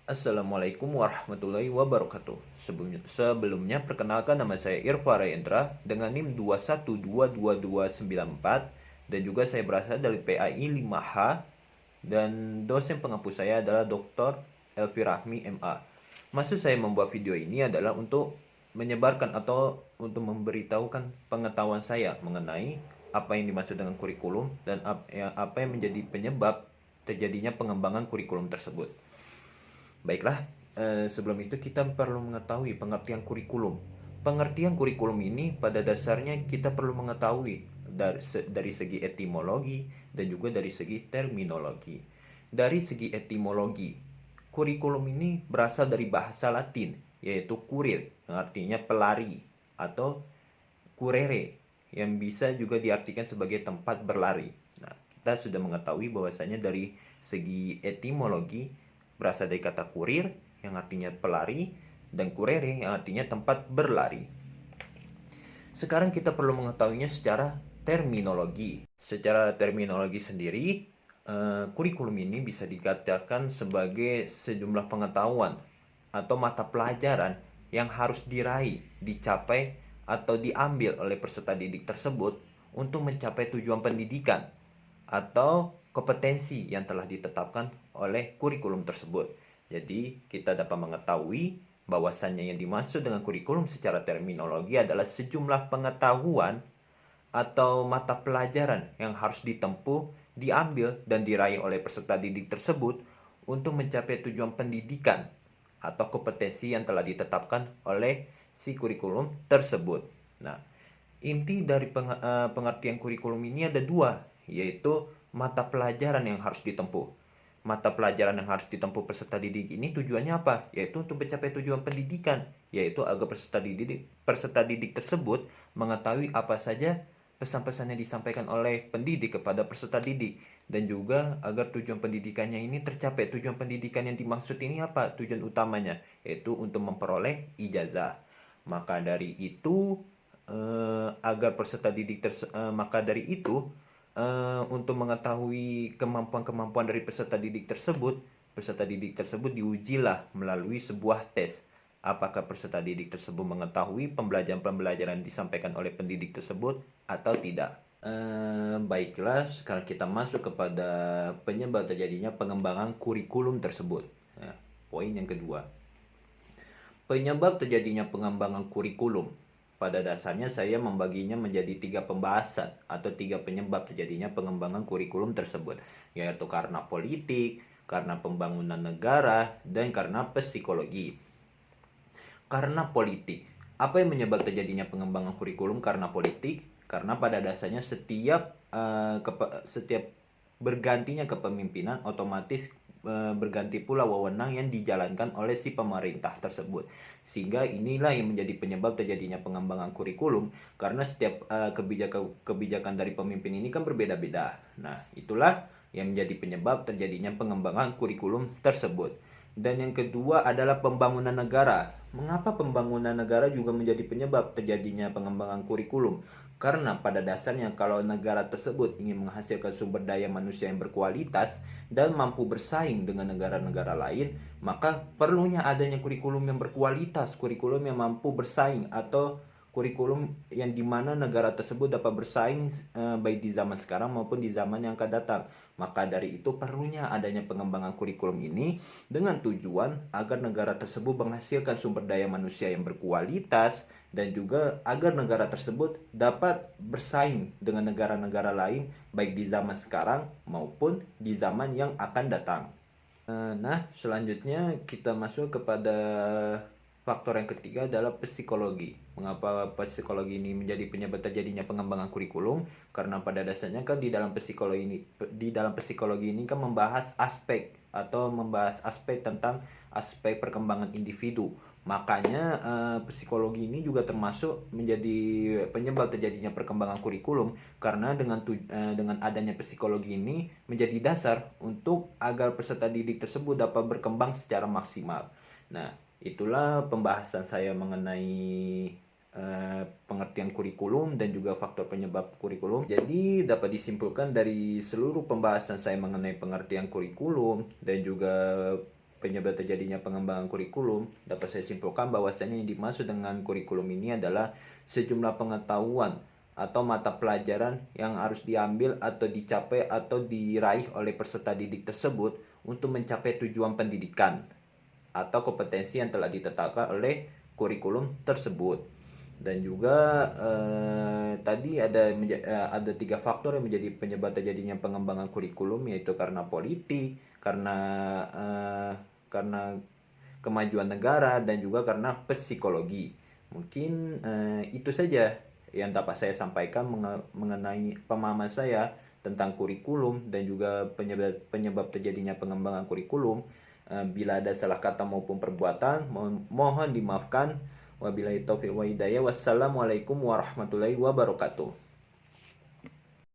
Assalamualaikum warahmatullahi wabarakatuh. Sebelumnya perkenalkan nama saya Irfa Rayendra dengan NIM 2122294 dan juga saya berasal dari PAI 5H dan dosen pengampu saya adalah Dr. Elvi Rahmi MA. Maksud saya membuat video ini adalah untuk menyebarkan atau untuk memberitahukan pengetahuan saya mengenai apa yang dimaksud dengan kurikulum dan apa yang menjadi penyebab terjadinya pengembangan kurikulum tersebut. Baiklah, sebelum itu kita perlu mengetahui pengertian kurikulum. Pengertian kurikulum ini pada dasarnya kita perlu mengetahui dari segi etimologi dan juga dari segi terminologi. Dari segi etimologi, kurikulum ini berasal dari bahasa Latin, yaitu kurir, yang artinya pelari, atau curere, yang bisa juga diartikan sebagai tempat berlari. Nah, kita sudah mengetahui bahwasanya dari segi etimologi berasal dari kata kurir yang artinya pelari dan curere yang artinya tempat berlari. Sekarang kita perlu mengetahuinya secara terminologi. Secara terminologi sendiri, kurikulum ini bisa dikatakan sebagai sejumlah pengetahuan atau mata pelajaran yang harus diraih, dicapai, atau diambil oleh peserta didik tersebut untuk mencapai tujuan pendidikan atau kompetensi yang telah ditetapkan oleh kurikulum tersebut. Jadi, kita dapat mengetahui bahwasannya yang dimaksud dengan kurikulum secara terminologi adalah sejumlah pengetahuan atau mata pelajaran yang harus ditempuh, diambil, dan diraih oleh peserta didik tersebut untuk mencapai tujuan pendidikan atau kompetensi yang telah ditetapkan oleh si kurikulum tersebut. Nah, inti dari pengertian kurikulum ini ada dua, yaitu mata pelajaran yang harus ditempuh. Mata pelajaran yang harus ditempuh peserta didik ini tujuannya apa? Yaitu untuk mencapai tujuan pendidikan, yaitu agar peserta didik tersebut mengetahui apa saja pesan-pesan yang disampaikan oleh pendidik kepada peserta didik, dan juga agar tujuan pendidikannya ini tercapai. Tujuan pendidikan yang dimaksud ini apa? Tujuan utamanya yaitu untuk memperoleh ijazah. Maka dari itu, agar peserta didik maka dari itu, untuk mengetahui kemampuan-kemampuan dari peserta didik tersebut diujilah melalui sebuah tes. Apakah peserta didik tersebut mengetahui pembelajaran-pembelajaran disampaikan oleh pendidik tersebut atau tidak? Baiklah, sekarang kita masuk kepada penyebab terjadinya pengembangan kurikulum tersebut. Nah, poin yang kedua. Penyebab terjadinya pengembangan kurikulum. Pada dasarnya saya membaginya menjadi 3 pembahasan atau 3 penyebab terjadinya pengembangan kurikulum tersebut, yaitu karena politik, karena pembangunan negara, dan karena psikologi. Karena politik. Apa yang menyebabkan terjadinya pengembangan kurikulum karena politik? Karena pada dasarnya setiap bergantinya kepemimpinan otomatis berganti pula wewenang yang dijalankan oleh si pemerintah tersebut. Sehingga inilah yang menjadi penyebab terjadinya pengembangan kurikulum, karena setiap kebijakan dari pemimpin ini kan berbeda-beda. Nah, itulah yang menjadi penyebab terjadinya pengembangan kurikulum tersebut. Dan yang kedua adalah pembangunan negara. Mengapa pembangunan negara juga menjadi penyebab terjadinya pengembangan kurikulum? Karena pada dasarnya kalau negara tersebut ingin menghasilkan sumber daya manusia yang berkualitas dan mampu bersaing dengan negara-negara lain, maka perlunya adanya kurikulum yang berkualitas, kurikulum yang mampu bersaing, atau kurikulum yang dimana negara tersebut dapat bersaing baik di zaman sekarang maupun di zaman yang akan datang. Maka dari itu perlunya adanya pengembangan kurikulum ini dengan tujuan agar negara tersebut menghasilkan sumber daya manusia yang berkualitas dan juga agar negara tersebut dapat bersaing dengan negara-negara lain baik di zaman sekarang maupun di zaman yang akan datang. Nah, selanjutnya kita masuk kepada faktor yang ketiga adalah psikologi. Mengapa psikologi ini menjadi penyebab terjadinya pengembangan kurikulum? Karena pada dasarnya kan di dalam psikologi ini kan membahas aspek tentang aspek perkembangan individu. Makanya psikologi ini juga termasuk menjadi penyebab terjadinya perkembangan kurikulum, karena dengan adanya psikologi ini menjadi dasar untuk agar peserta didik tersebut dapat berkembang secara maksimal. Nah, itulah pembahasan saya mengenai pengertian kurikulum dan juga faktor penyebab kurikulum. Jadi dapat disimpulkan dari seluruh pembahasan saya mengenai pengertian kurikulum dan juga penyebab terjadinya pengembangan kurikulum, dapat saya simpulkan bahwasanya yang dimaksud dengan kurikulum ini adalah sejumlah pengetahuan atau mata pelajaran yang harus diambil atau dicapai atau diraih oleh peserta didik tersebut untuk mencapai tujuan pendidikan atau kompetensi yang telah ditetapkan oleh kurikulum tersebut. Dan juga tadi ada 3 faktor yang menjadi penyebab terjadinya pengembangan kurikulum, yaitu karena politik, karena kemajuan negara, dan juga karena psikologi. Mungkin itu saja yang dapat saya sampaikan mengenai pemahaman saya tentang kurikulum dan juga penyebab terjadinya pengembangan kurikulum. Bila ada salah kata maupun perbuatan, mohon dimaafkan. Wabillahi taufiq wa hidayah. Wassalamualaikum warahmatullahi wabarakatuh.